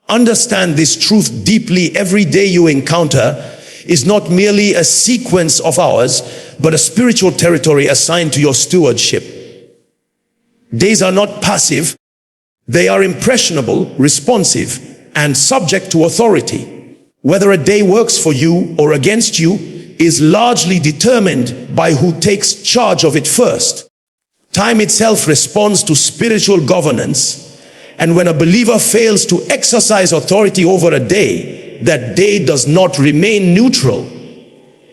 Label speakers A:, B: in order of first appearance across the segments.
A: Understand this truth deeply. Every day you encounter is not merely a sequence of hours, but a spiritual territory assigned to your stewardship. Days are not passive. They are impressionable, responsive, and subject to authority. Whether a day works for you or against you is largely determined by who takes charge of it first. Time itself responds to spiritual governance, and when a believer fails to exercise authority over a day, that day does not remain neutral.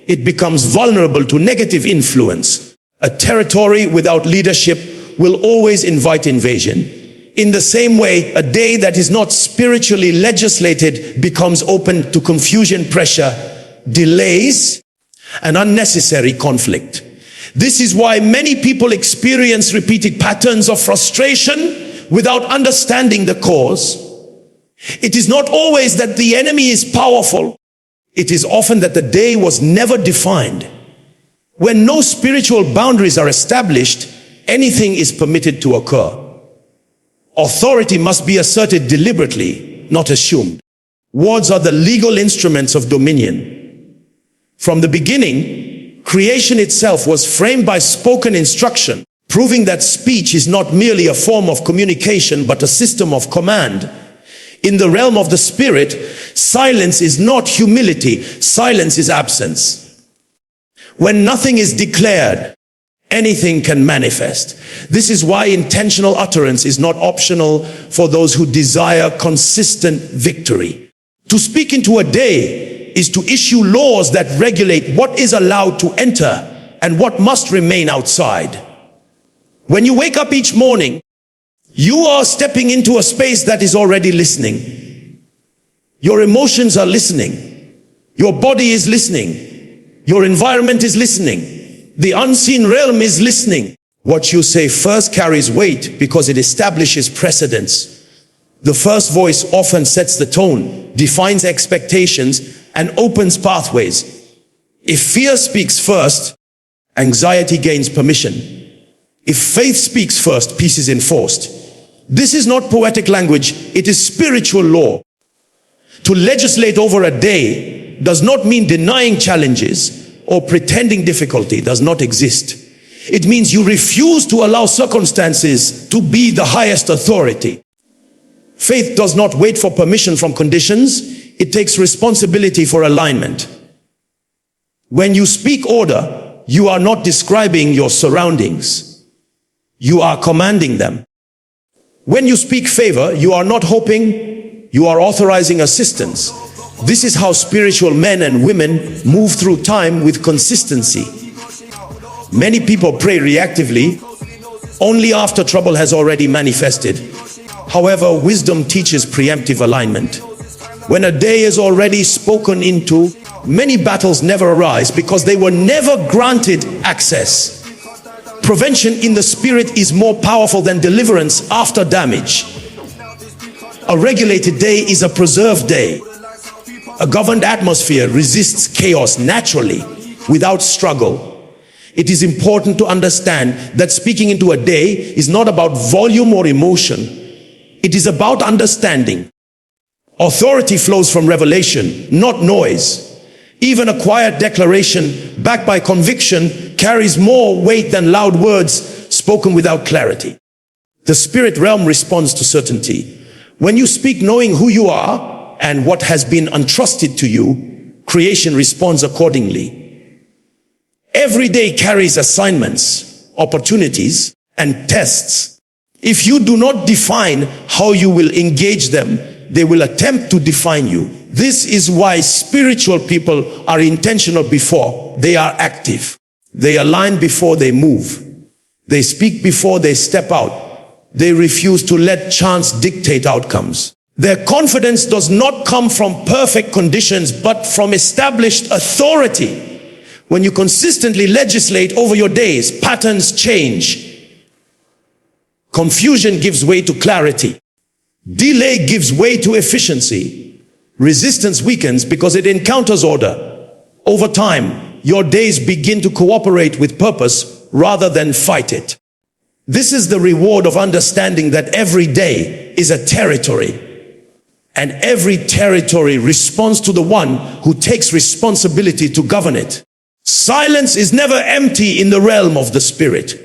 A: It becomes vulnerable to negative influence. A territory without leadership will always invite invasion. In the same way, a day that is not spiritually legislated becomes open to confusion, pressure, delays, and unnecessary conflict. This is why many people experience repeated patterns of frustration without understanding the cause. It is not always that the enemy is powerful. It is often that the day was never defined. When no spiritual boundaries are established, anything is permitted to occur. Authority must be asserted deliberately, not assumed. Words are the legal instruments of dominion. From the beginning, creation itself was framed by spoken instruction, proving that speech is not merely a form of communication, but a system of command. In the realm of the spirit, silence is not humility, silence is absence. When nothing is declared, anything can manifest. This is why intentional utterance is not optional for those who desire consistent victory. To speak into a day is to issue laws that regulate what is allowed to enter and what must remain outside. When you wake up each morning, you are stepping into a space that is already listening. Your emotions are listening. Your body is listening. Your environment is listening. The unseen realm is listening. What you say first carries weight because it establishes precedence. The first voice often sets the tone, defines expectations, and opens pathways. If fear speaks first, anxiety gains permission. If faith speaks first, peace is enforced. This is not poetic language, it is spiritual law. To legislate over a day does not mean denying challenges or pretending difficulty does not exist. It means you refuse to allow circumstances to be the highest authority. Faith does not wait for permission from conditions, it takes responsibility for alignment. When you speak order, you are not describing your surroundings. You are commanding them. When you speak favor, you are not hoping, you are authorizing assistance. This is how spiritual men and women move through time with consistency. Many people pray reactively, only after trouble has already manifested. However, wisdom teaches preemptive alignment. When a day is already spoken into, many battles never arise because they were never granted access. Prevention in the spirit is more powerful than deliverance after damage. A regulated day is a preserved day. A governed atmosphere resists chaos naturally, without struggle. It is important to understand that speaking into a day is not about volume or emotion. It is about understanding. Authority flows from revelation, not noise. Even a quiet declaration backed by conviction carries more weight than loud words spoken without clarity. The spirit realm responds to certainty. When you speak knowing who you are and what has been entrusted to you, creation responds accordingly. Every day carries assignments, opportunities, and tests. If you do not define how you will engage them, they will attempt to define you. This is why spiritual people are intentional before they are active. They align before they move. They speak before they step out. They refuse to let chance dictate outcomes. Their confidence does not come from perfect conditions, but from established authority. When you consistently legislate over your days, patterns change. Confusion gives way to clarity. Delay gives way to efficiency. Resistance weakens because it encounters order. Over time, your days begin to cooperate with purpose rather than fight it. This is the reward of understanding that every day is a territory. and every territory responds to the one who takes responsibility to govern it. Silence is never empty in the realm of the spirit.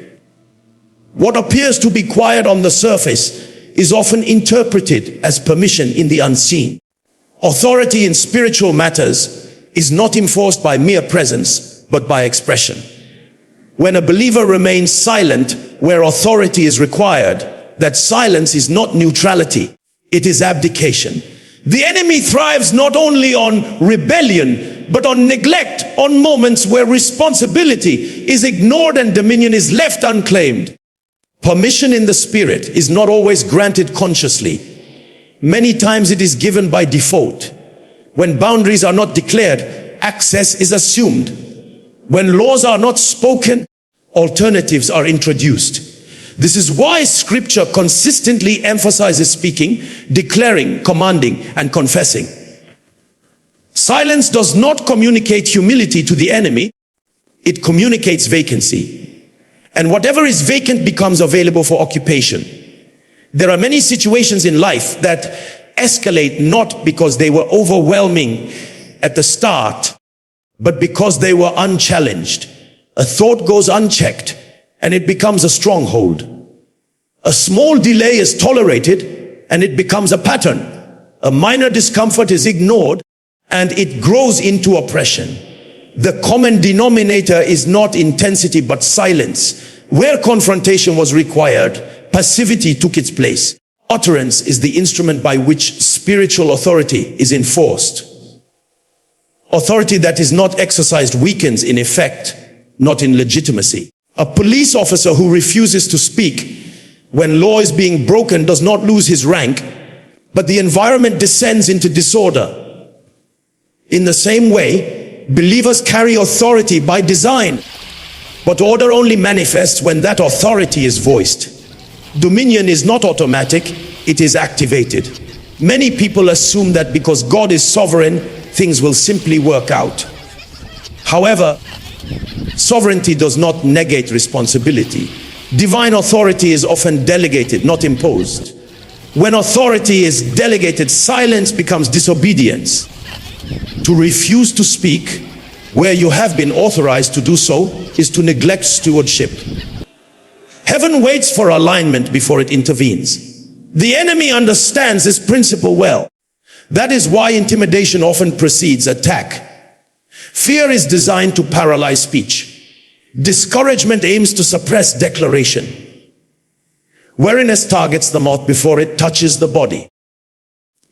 A: What appears to be quiet on the surface is often interpreted as permission in the unseen. Authority in spiritual matters is not enforced by mere presence, but by expression. When a believer remains silent where authority is required, that silence is not neutrality, it is abdication. The enemy thrives not only on rebellion, but on neglect, on moments where responsibility is ignored and dominion is left unclaimed. Permission in the spirit is not always granted consciously. Many times it is given by default. When boundaries are not declared, access is assumed. When laws are not spoken, alternatives are introduced. This is why Scripture consistently emphasizes speaking, declaring, commanding, and confessing. Silence does not communicate humility to the enemy, it communicates vacancy. And whatever is vacant becomes available for occupation. There are many situations in life that escalate not because they were overwhelming at the start, but because they were unchallenged. A thought goes unchecked and it becomes a stronghold. A small delay is tolerated and it becomes a pattern. A minor discomfort is ignored and it grows into oppression. The common denominator is not intensity but silence. Where confrontation was required, passivity took its place. Utterance is the instrument by which spiritual authority is enforced. Authority that is not exercised weakens in effect, not in legitimacy. A police officer who refuses to speak when law is being broken does not lose his rank, but the environment descends into disorder. In the same way, believers carry authority by design, but order only manifests when that authority is voiced. Dominion is not automatic, it is activated. Many people assume that because God is sovereign, things will simply work out. However, sovereignty does not negate responsibility. Divine authority is often delegated, not imposed. When authority is delegated, silence becomes disobedience. To refuse to speak where you have been authorized to do so is to neglect stewardship. Heaven waits for alignment before it intervenes. The enemy understands this principle well. That is why intimidation often precedes attack. Fear is designed to paralyze speech. Discouragement aims to suppress declaration. Weariness targets the mouth before it touches the body.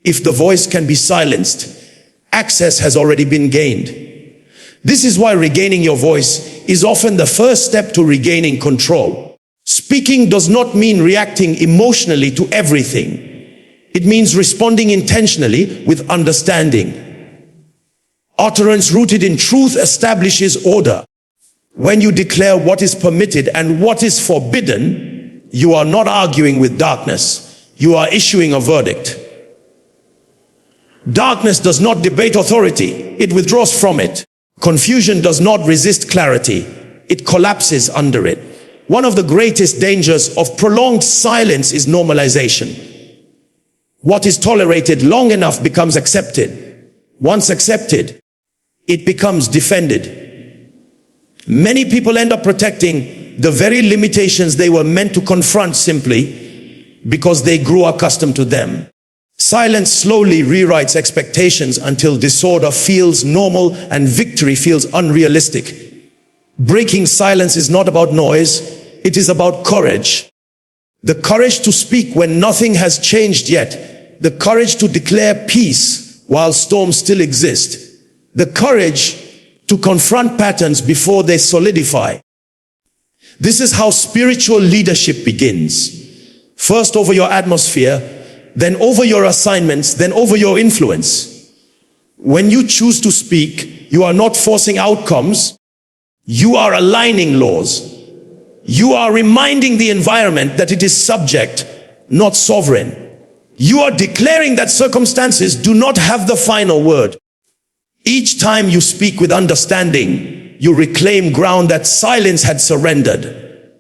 A: If the voice can be silenced, access has already been gained. This is why regaining your voice is often the first step to regaining control. Speaking does not mean reacting emotionally to everything. It means responding intentionally with understanding. Utterance rooted in truth establishes order. When you declare what is permitted and what is forbidden, you are not arguing with darkness. You are issuing a verdict. Darkness does not debate authority. It withdraws from it. Confusion does not resist clarity. It collapses under it. One of the greatest dangers of prolonged silence is normalization. What is tolerated long enough becomes accepted. Once accepted, it becomes defended. Many people end up protecting the very limitations they were meant to confront simply because they grew accustomed to them. Silence slowly rewrites expectations until disorder feels normal and victory feels unrealistic. Breaking silence is not about noise, it is about courage. The courage to speak when nothing has changed yet. The courage to declare peace while storms still exist. The courage to confront patterns before they solidify. This is how spiritual leadership begins. First over your atmosphere, then over your assignments, then over your influence. When you choose to speak, you are not forcing outcomes. You are aligning laws. You are reminding the environment that it is subject, not sovereign. You are declaring that circumstances do not have the final word. Each time you speak with understanding, you reclaim ground that silence had surrendered.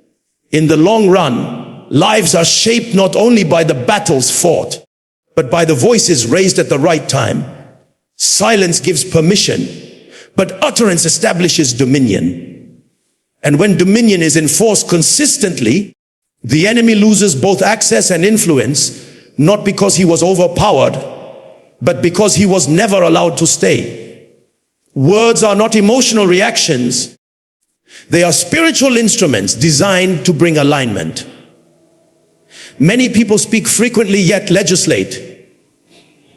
A: In the long run, lives are shaped not only by the battles fought, but by the voices raised at the right time. Silence gives permission, but utterance establishes dominion. And when dominion is enforced consistently, the enemy loses both access and influence, not because he was overpowered, but because he was never allowed to stay. Words are not emotional reactions. They are spiritual instruments designed to bring alignment. Many people speak frequently yet legislate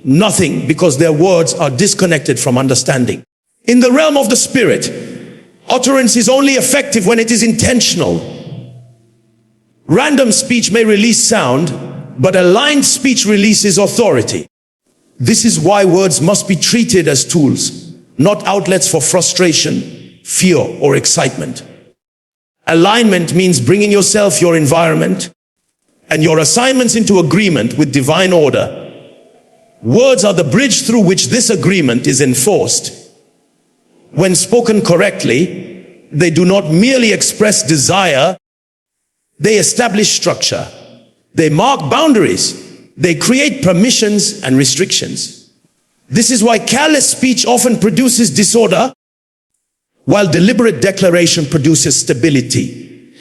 A: nothing because their words are disconnected from understanding. In the realm of the spirit, utterance is only effective when it is intentional. Random speech may release sound, but aligned speech releases authority. This is why words must be treated as tools, not outlets for frustration, fear, or excitement. Alignment means bringing yourself, your environment, and your assignments into agreement with divine order. Words are the bridge through which this agreement is enforced. When spoken correctly, they do not merely express desire, they establish structure. They mark boundaries. They create permissions and restrictions. This is why careless speech often produces disorder, while deliberate declaration produces stability.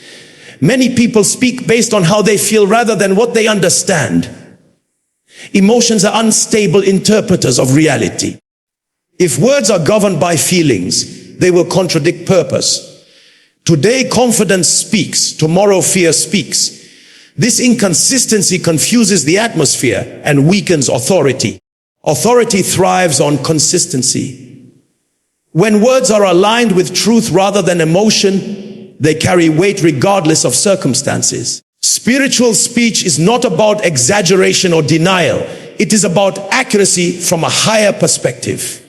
A: Many people speak based on how they feel rather than what they understand. Emotions are unstable interpreters of reality. If words are governed by feelings, they will contradict purpose. Today confidence speaks, tomorrow fear speaks. This inconsistency confuses the atmosphere and weakens authority. Authority thrives on consistency. When words are aligned with truth rather than emotion, they carry weight regardless of circumstances. Spiritual speech is not about exaggeration or denial. It is about accuracy from a higher perspective.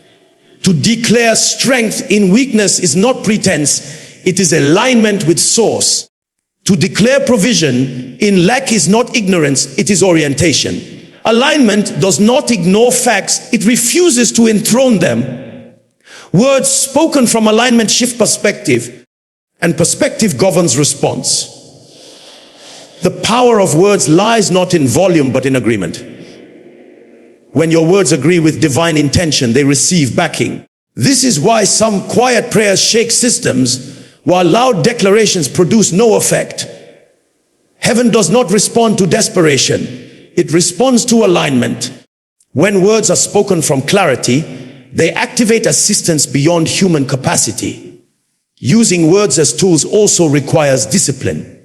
A: To declare strength in weakness is not pretense, it is alignment with source. To declare provision in lack is not ignorance, it is orientation. Alignment does not ignore facts, it refuses to enthrone them. Words spoken from alignment shift perspective, and perspective governs response. The power of words lies not in volume but in agreement. When your words agree with divine intention, they receive backing. This is why some quiet prayers shake systems, while loud declarations produce no effect. Heaven does not respond to desperation. It responds to alignment. When words are spoken from clarity, they activate assistance beyond human capacity. Using words as tools also requires discipline.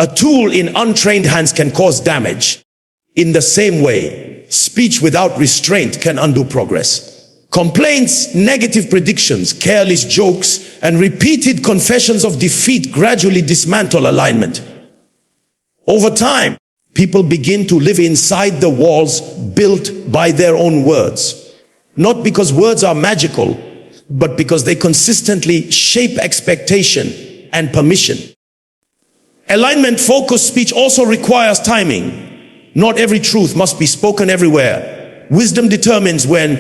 A: A tool in untrained hands can cause damage. In the same way, speech without restraint can undo progress. Complaints, negative predictions, careless jokes, and repeated confessions of defeat gradually dismantle alignment. Over time, people begin to live inside the walls built by their own words. Not because words are magical, but because they consistently shape expectation and permission. Alignment-focused speech also requires timing. Not every truth must be spoken everywhere. Wisdom determines when,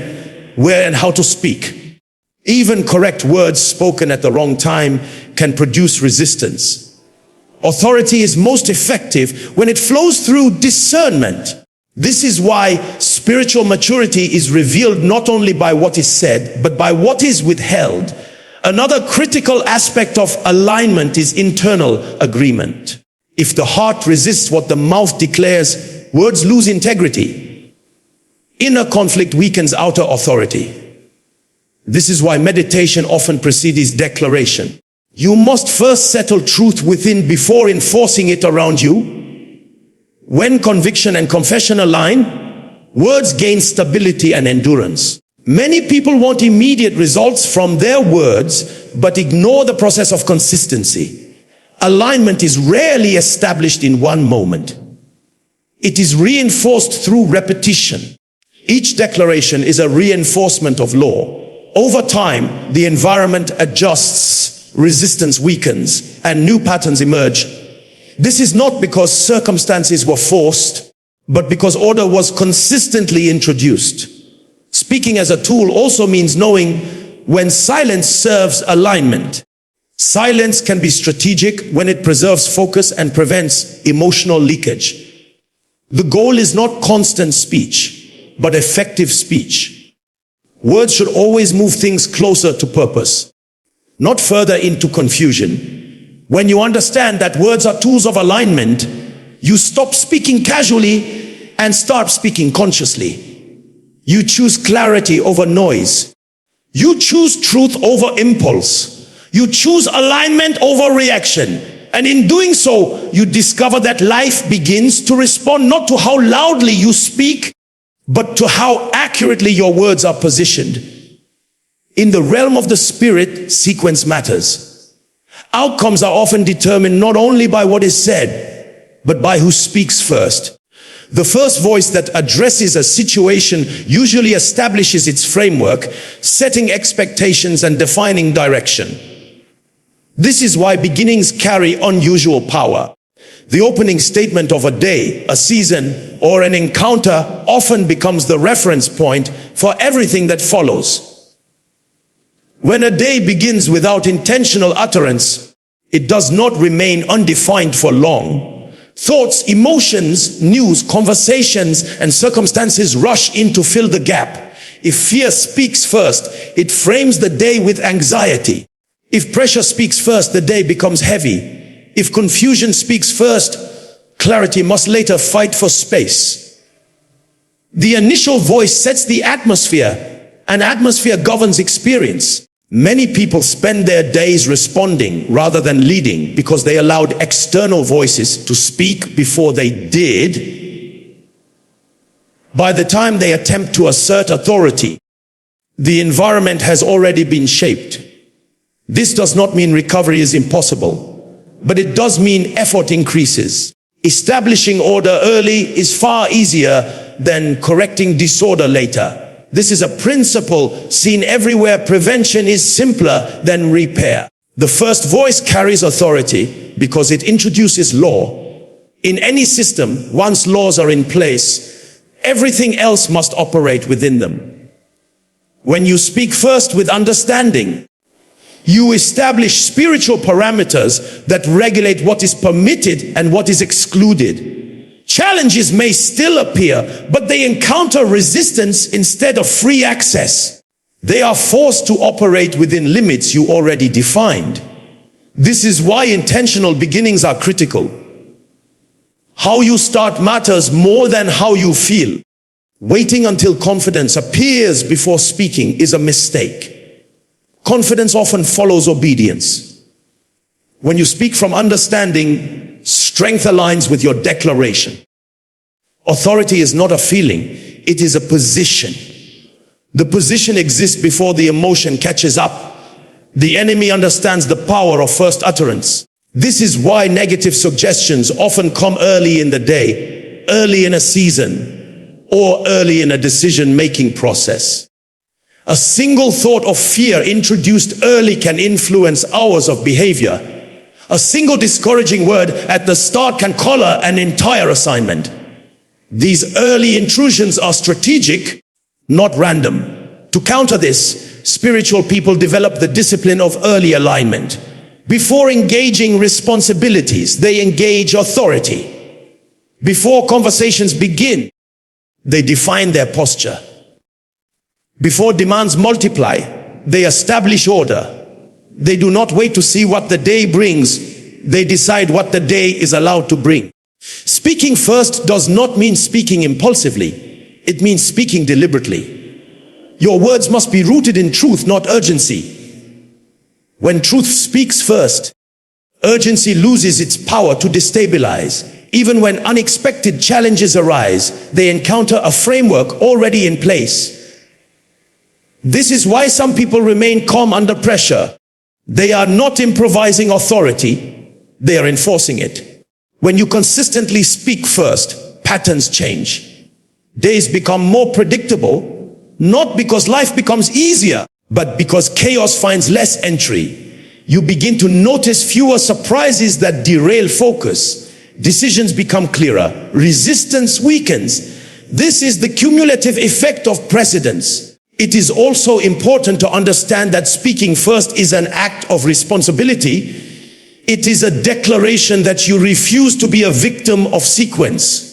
A: where, and how to speak. Even correct words spoken at the wrong time can produce resistance. Authority is most effective when it flows through discernment. This is why spiritual maturity is revealed not only by what is said, but by what is withheld. Another critical aspect of alignment is internal agreement. If the heart resists what the mouth declares, words lose integrity. Inner conflict weakens outer authority. This is why meditation often precedes declaration. You must first settle truth within before enforcing it around you. When conviction and confession align, words gain stability and endurance. Many people want immediate results from their words, but ignore the process of consistency. Alignment is rarely established in one moment. It is reinforced through repetition. Each declaration is a reinforcement of law. Over time, the environment adjusts, resistance weakens, and new patterns emerge. This is not because circumstances were forced, but because order was consistently introduced. Speaking as a tool also means knowing when silence serves alignment. Silence can be strategic when it preserves focus and prevents emotional leakage. The goal is not constant speech, but effective speech. Words should always move things closer to purpose, not further into confusion. When you understand that words are tools of alignment, you stop speaking casually and start speaking consciously. You choose clarity over noise. You choose truth over impulse. You choose alignment over reaction. And in doing so, you discover that life begins to respond not to how loudly you speak, but to how accurately your words are positioned. In the realm of the spirit, sequence matters. Outcomes are often determined not only by what is said, but by who speaks first. The first voice that addresses a situation usually establishes its framework, setting expectations and defining direction. This is why beginnings carry unusual power. The opening statement of a day, a season, or an encounter often becomes the reference point for everything that follows. When a day begins without intentional utterance, it does not remain undefined for long. Thoughts, emotions, news, conversations, and circumstances rush in to fill the gap. If fear speaks first, it frames the day with anxiety. If pressure speaks first, the day becomes heavy. If confusion speaks first, clarity must later fight for space. The initial voice sets the atmosphere, and atmosphere governs experience. Many people spend their days responding rather than leading because they allowed external voices to speak before they did. By the time they attempt to assert authority, the environment has already been shaped. This does not mean recovery is impossible, but it does mean effort increases. Establishing order early is far easier than correcting disorder later. This is a principle seen everywhere. Prevention is simpler than repair. The first voice carries authority because it introduces law. In any system, once laws are in place, everything else must operate within them. When you speak first with understanding, you establish spiritual parameters that regulate what is permitted and what is excluded. Challenges may still appear, but they encounter resistance instead of free access. They are forced to operate within limits you already defined. This is why intentional beginnings are critical. How you start matters more than how you feel. Waiting until confidence appears before speaking is a mistake. Confidence often follows obedience. When you speak from understanding, strength aligns with your declaration. Authority is not a feeling, it is a position. The position exists before the emotion catches up. The enemy understands the power of first utterance. This is why negative suggestions often come early in the day, early in a season, or early in a decision-making process. A single thought of fear introduced early can influence hours of behavior. A single discouraging word at the start can color an entire assignment. These early intrusions are strategic, not random. To counter this, spiritual people develop the discipline of early alignment. Before engaging responsibilities, they engage authority. Before conversations begin, they define their posture. Before demands multiply, they establish order. They do not wait to see what the day brings. They decide what the day is allowed to bring. Speaking first does not mean speaking impulsively. It means speaking deliberately. Your words must be rooted in truth, not urgency. When truth speaks first, urgency loses its power to destabilize. Even when unexpected challenges arise, they encounter a framework already in place. This is why some people remain calm under pressure. They are not improvising authority, they are enforcing it. When you consistently speak first, patterns change. Days become more predictable, not because life becomes easier, but because chaos finds less entry. You begin to notice fewer surprises that derail focus. Decisions become clearer. Resistance weakens. This is the cumulative effect of precedence. It is also important to understand that speaking first is an act of responsibility. It is a declaration that you refuse to be a victim of sequence.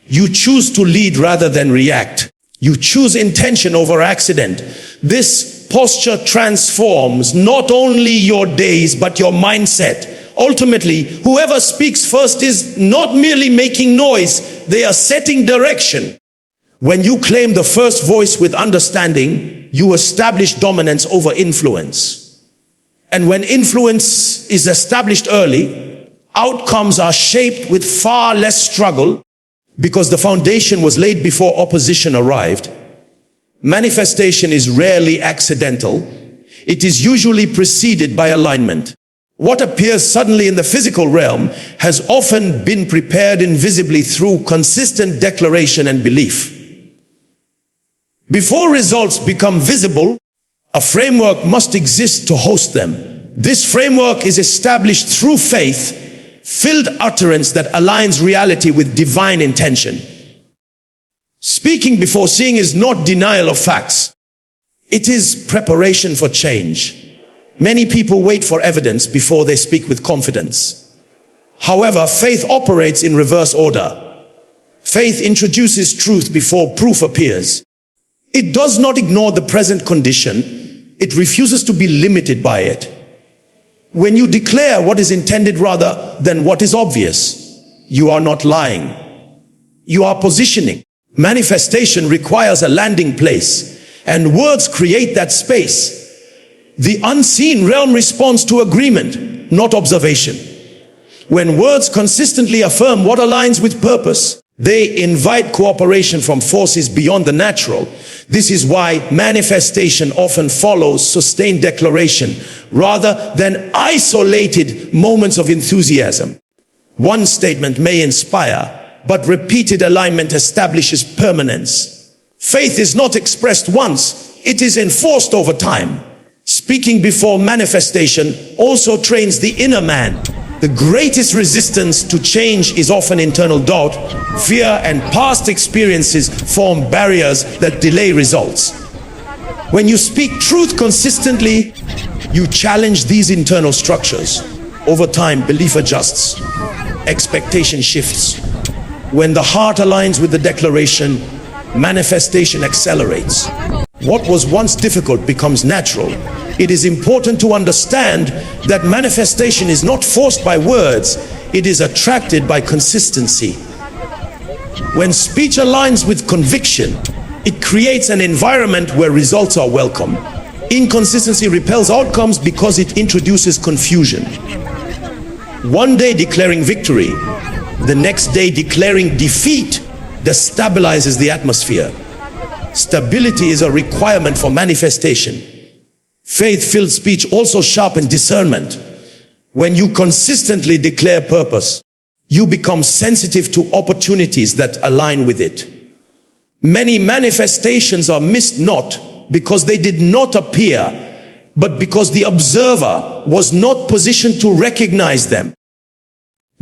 A: You choose to lead rather than react. You choose intention over accident. This posture transforms not only your days, but your mindset. Ultimately, whoever speaks first is not merely making noise, they are setting direction. When you claim the first voice with understanding, you establish dominance over influence. And when influence is established early, outcomes are shaped with far less struggle because the foundation was laid before opposition arrived. Manifestation is rarely accidental. It is usually preceded by alignment. What appears suddenly in the physical realm has often been prepared invisibly through consistent declaration and belief. Before results become visible, a framework must exist to host them. This framework is established through faith-filled utterance that aligns reality with divine intention. Speaking before seeing is not denial of facts. It is preparation for change. Many people wait for evidence before they speak with confidence. However, faith operates in reverse order. Faith introduces truth before proof appears. It does not ignore the present condition. It refuses to be limited by it. When you declare what is intended rather than what is obvious, you are not lying. You are positioning. Manifestation requires a landing place, and words create that space. The unseen realm responds to agreement, not observation. When words consistently affirm what aligns with purpose, they invite cooperation from forces beyond the natural. This is why manifestation often follows sustained declaration rather than isolated moments of enthusiasm. One statement may inspire, but repeated alignment establishes permanence. Faith is not expressed once, it is enforced over time. Speaking before manifestation also trains the inner man. The greatest resistance to change is often internal doubt. Fear and past experiences form barriers that delay results. When you speak truth consistently, you challenge these internal structures. Over time, belief adjusts. Expectation shifts. When the heart aligns with the declaration, manifestation accelerates. What was once difficult becomes natural. It is important to understand that manifestation is not forced by words, it is attracted by consistency. When speech aligns with conviction, it creates an environment where results are welcome. Inconsistency repels outcomes because it introduces confusion. One day declaring victory, the next day declaring defeat destabilizes the atmosphere. Stability is a requirement for manifestation. Faith-filled speech also sharpens discernment. When you consistently declare purpose, you become sensitive to opportunities that align with it. Many manifestations are missed not because they did not appear, but because the observer was not positioned to recognize them.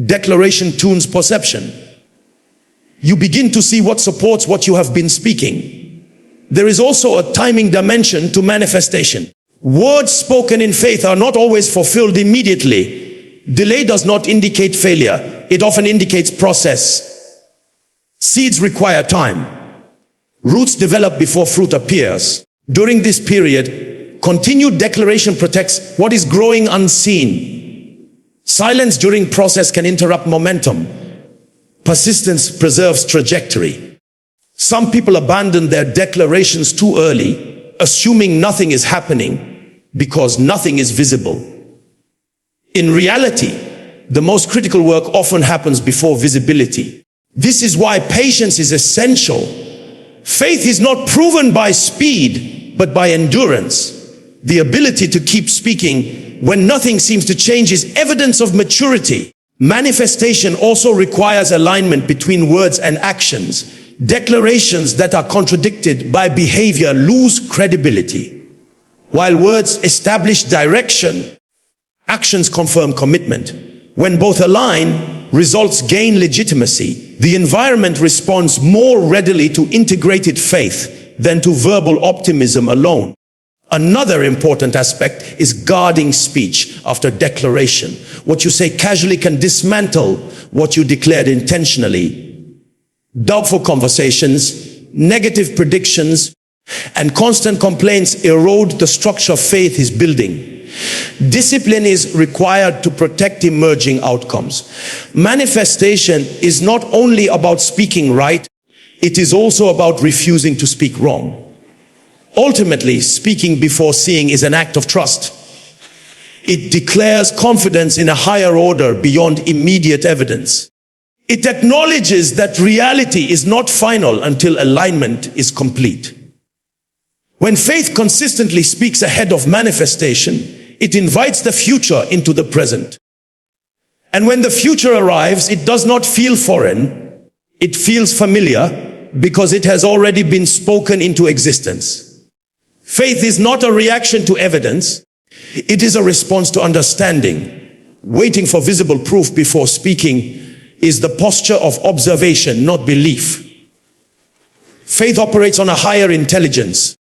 A: Declaration tunes perception. You begin to see what supports what you have been speaking. There is also a timing dimension to manifestation. Words spoken in faith are not always fulfilled immediately. Delay does not indicate failure. It often indicates process. Seeds require time. Roots develop before fruit appears. During this period, continued declaration protects what is growing unseen. Silence during process can interrupt momentum. Persistence preserves trajectory. Some people abandon their declarations too early, assuming nothing is happening because nothing is visible. In reality, the most critical work often happens before visibility. This is why patience is essential. Faith is not proven by speed, but by endurance. The ability to keep speaking when nothing seems to change is evidence of maturity. Manifestation also requires alignment between words and actions. Declarations that are contradicted by behavior lose credibility. While words establish direction, actions confirm commitment. When both align, results gain legitimacy. The environment responds more readily to integrated faith than to verbal optimism alone. Another important aspect is guarding speech after declaration. What you say casually can dismantle what you declared intentionally. Doubtful conversations, negative predictions, and constant complaints erode the structure faith is building. Discipline is required to protect emerging outcomes. Manifestation is not only about speaking right, it is also about refusing to speak wrong. Ultimately, speaking before seeing is an act of trust. It declares confidence in a higher order beyond immediate evidence. It acknowledges that reality is not final until alignment is complete. When faith consistently speaks ahead of manifestation, it invites the future into the present. And when the future arrives, it does not feel foreign, it feels familiar because it has already been spoken into existence. Faith is not a reaction to evidence, it is a response to understanding. Waiting for visible proof before speaking is the posture of observation, not belief. Faith operates on a higher intelligence,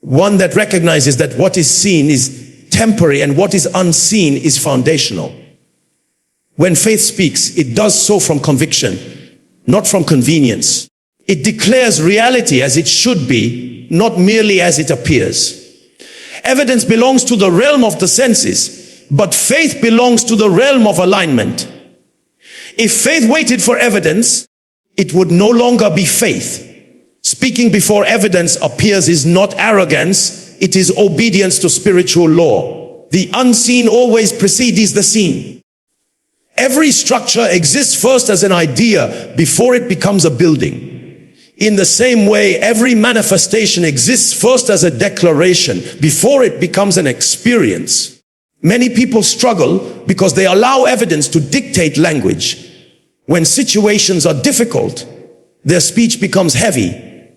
A: one that recognizes that what is seen is temporary and what is unseen is foundational. When faith speaks, it does so from conviction, not from convenience. It declares reality as it should be, not merely as it appears. Evidence belongs to the realm of the senses, but faith belongs to the realm of alignment. If faith waited for evidence, it would no longer be faith. Speaking before evidence appears is not arrogance, it is obedience to spiritual law. The unseen always precedes the seen. Every structure exists first as an idea before it becomes a building. In the same way, every manifestation exists first as a declaration before it becomes an experience. Many people struggle because they allow evidence to dictate language. When situations are difficult, their speech becomes heavy.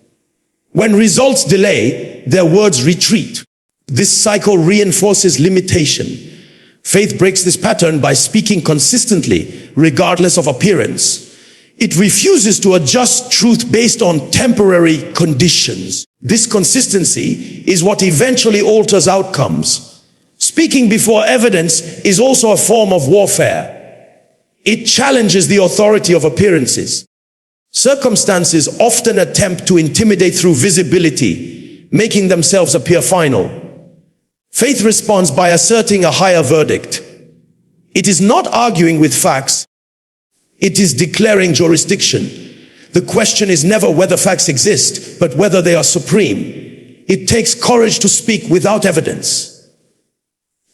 A: When results delay, their words retreat. This cycle reinforces limitation. Faith breaks this pattern by speaking consistently, regardless of appearance. It refuses to adjust truth based on temporary conditions. This consistency is what eventually alters outcomes. Speaking before evidence is also a form of warfare. It challenges the authority of appearances. Circumstances often attempt to intimidate through visibility, making themselves appear final. Faith responds by asserting a higher verdict. It is not arguing with facts, it is declaring jurisdiction. The question is never whether facts exist, but whether they are supreme. It takes courage to speak without evidence.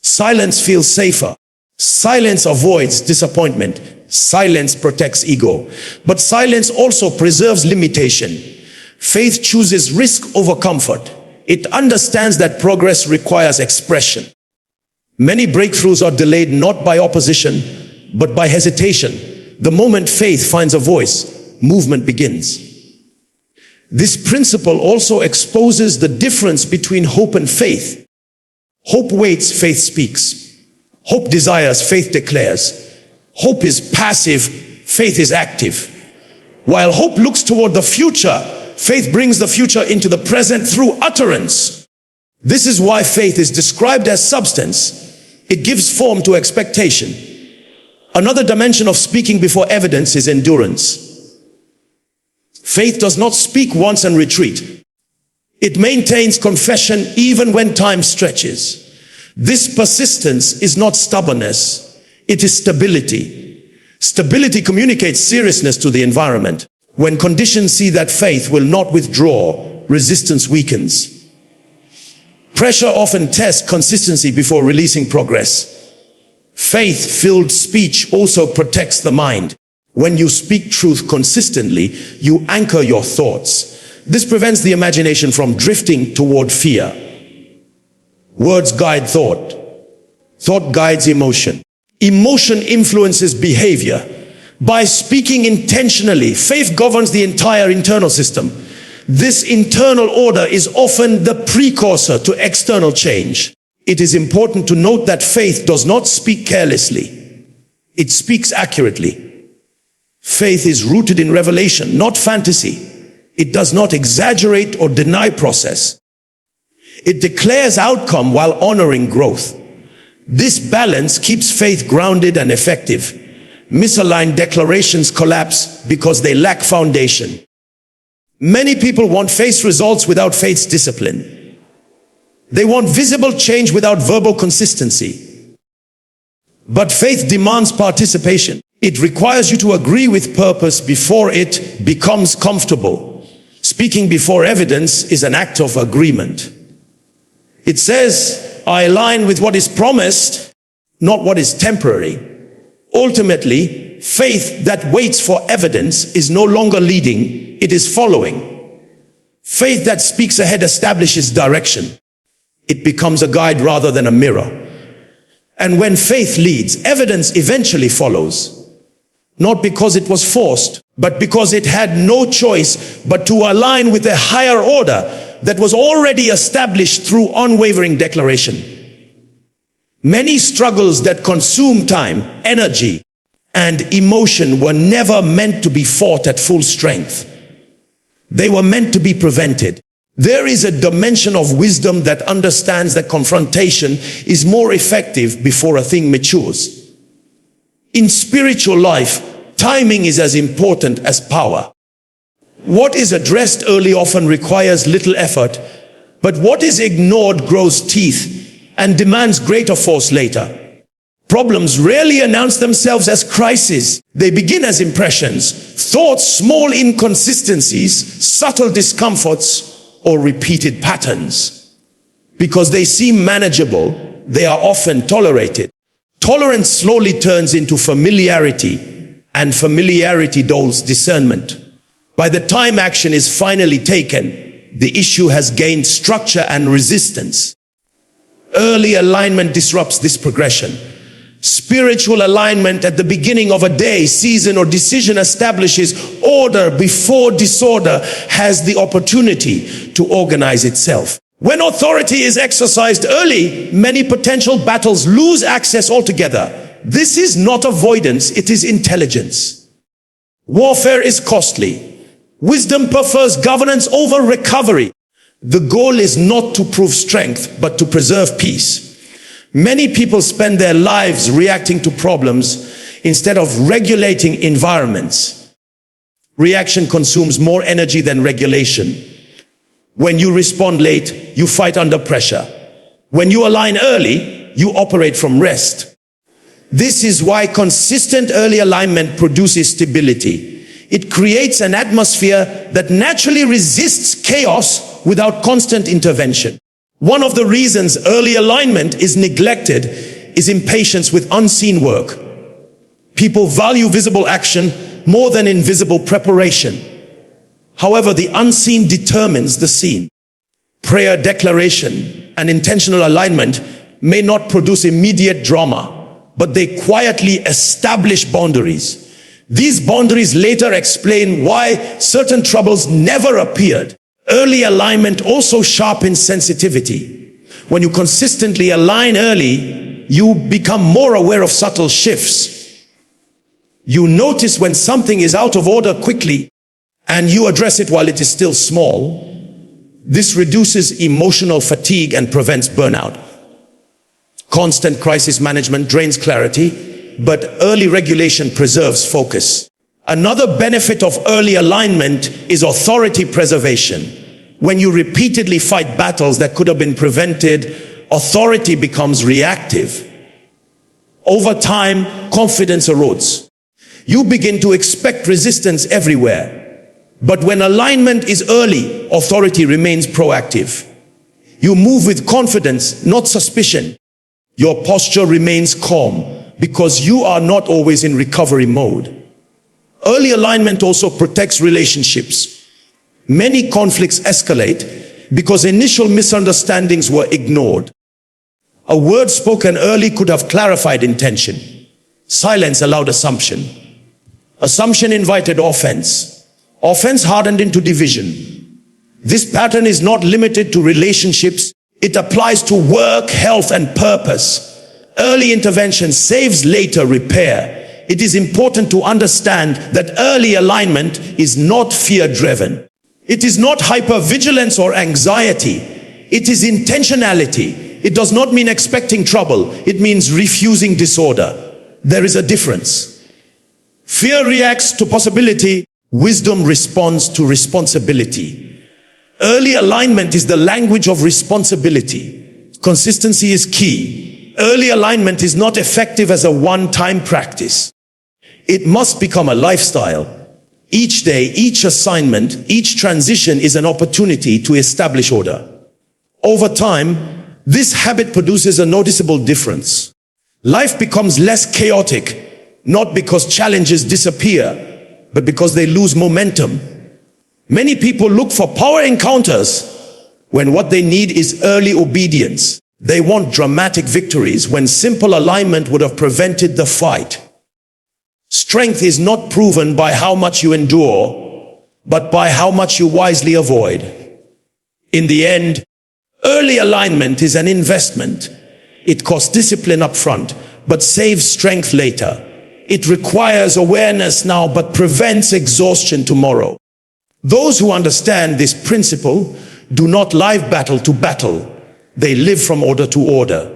A: Silence feels safer. Silence avoids disappointment. Silence protects ego. But silence also preserves limitation. Faith chooses risk over comfort. It understands that progress requires expression. Many breakthroughs are delayed not by opposition, but by hesitation. The moment faith finds a voice, movement begins. This principle also exposes the difference between hope and faith. Hope waits, faith speaks. Hope desires, faith declares. Hope is passive, faith is active. While hope looks toward the future, faith brings the future into the present through utterance. This is why faith is described as substance. It gives form to expectation. Another dimension of speaking before evidence is endurance. Faith does not speak once and retreat. It maintains confession even when time stretches. This persistence is not stubbornness. It is stability. Stability communicates seriousness to the environment. When conditions see that faith will not withdraw, resistance weakens. Pressure often tests consistency before releasing progress. Faith-filled speech also protects the mind. When you speak truth consistently, you anchor your thoughts. This prevents the imagination from drifting toward fear. Words guide thought. Thought guides emotion. Emotion influences behavior. By speaking intentionally, faith governs the entire internal system. This internal order is often the precursor to external change. It is important to note that faith does not speak carelessly. It speaks accurately. Faith is rooted in revelation, not fantasy. It does not exaggerate or deny process. It declares outcome while honoring growth. This balance keeps faith grounded and effective. Misaligned declarations collapse because they lack foundation. Many people want faith results without faith's discipline. They want visible change without verbal consistency. But faith demands participation. It requires you to agree with purpose before it becomes comfortable. Speaking before evidence is an act of agreement. It says, I align with what is promised, not what is temporary. Ultimately, faith that waits for evidence is no longer leading, it is following. Faith that speaks ahead establishes direction. It becomes a guide rather than a mirror. And when faith leads, evidence eventually follows. Not because it was forced, but because it had no choice but to align with a higher order that was already established through unwavering declaration. Many struggles that consume time, energy, and emotion were never meant to be fought at full strength. They were meant to be prevented. There is a dimension of wisdom that understands that confrontation is more effective before a thing matures. In spiritual life, timing is as important as power. What is addressed early often requires little effort, but what is ignored grows teeth and demands greater force later. Problems rarely announce themselves as crises. They begin as impressions, thoughts, small inconsistencies, subtle discomforts, or repeated patterns. Because they seem manageable, they are often tolerated. Tolerance slowly turns into familiarity, and familiarity dulls discernment. By the time action is finally taken, the issue has gained structure and resistance. Early alignment disrupts this progression. Spiritual alignment at the beginning of a day, season, or decision establishes order before disorder has the opportunity to organize itself. When authority is exercised early, many potential battles lose access altogether. This is not avoidance, it is intelligence. Warfare is costly. Wisdom prefers governance over recovery. The goal is not to prove strength, but to preserve peace. Many people spend their lives reacting to problems instead of regulating environments. Reaction consumes more energy than regulation. When you respond late, you fight under pressure. When you align early, you operate from rest. This is why consistent early alignment produces stability. It creates an atmosphere that naturally resists chaos without constant intervention. One of the reasons early alignment is neglected is impatience with unseen work. People value visible action more than invisible preparation. However, the unseen determines the seen. Prayer, declaration, and intentional alignment may not produce immediate drama, but they quietly establish boundaries. These boundaries later explain why certain troubles never appeared. Early alignment also sharpens sensitivity. When you consistently align early, you become more aware of subtle shifts. You notice when something is out of order quickly, and you address it while it is still small. This reduces emotional fatigue and prevents burnout. Constant crisis management drains clarity, but early regulation preserves focus. Another benefit of early alignment is authority preservation. When you repeatedly fight battles that could have been prevented, authority becomes reactive. Over time, confidence erodes. You begin to expect resistance everywhere. But when alignment is early, authority remains proactive. You move with confidence, not suspicion. Your posture remains calm because you are not always in recovery mode. Early alignment also protects relationships. Many conflicts escalate because initial misunderstandings were ignored. A word spoken early could have clarified intention. Silence allowed assumption. Assumption invited offense. Offense hardened into division. This pattern is not limited to relationships. It applies to work, health, and purpose. Early intervention saves later repair. It is important to understand that early alignment is not fear-driven. It is not hypervigilance or anxiety. It is intentionality. It does not mean expecting trouble. It means refusing disorder. There is a difference. Fear reacts to possibility. Wisdom responds to responsibility. Early alignment is the language of responsibility. Consistency is key. Early alignment is not effective as a one-time practice. It must become a lifestyle. Each day, each assignment, each transition is an opportunity to establish order. Over time, this habit produces a noticeable difference. Life becomes less chaotic, not because challenges disappear, but because they lose momentum. Many people look for power encounters when what they need is early obedience. They want dramatic victories when simple alignment would have prevented the fight. Strength is not proven by how much you endure, but by how much you wisely avoid. In the end, early alignment is an investment. It costs discipline up front, but saves strength later. It requires awareness now, but prevents exhaustion tomorrow. Those who understand this principle do not live battle to battle. They live from order to order.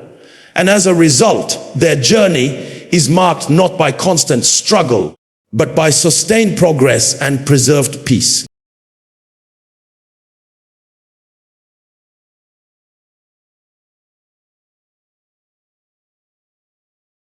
A: And as a result, their journey is marked not by constant struggle, but by sustained progress and preserved peace.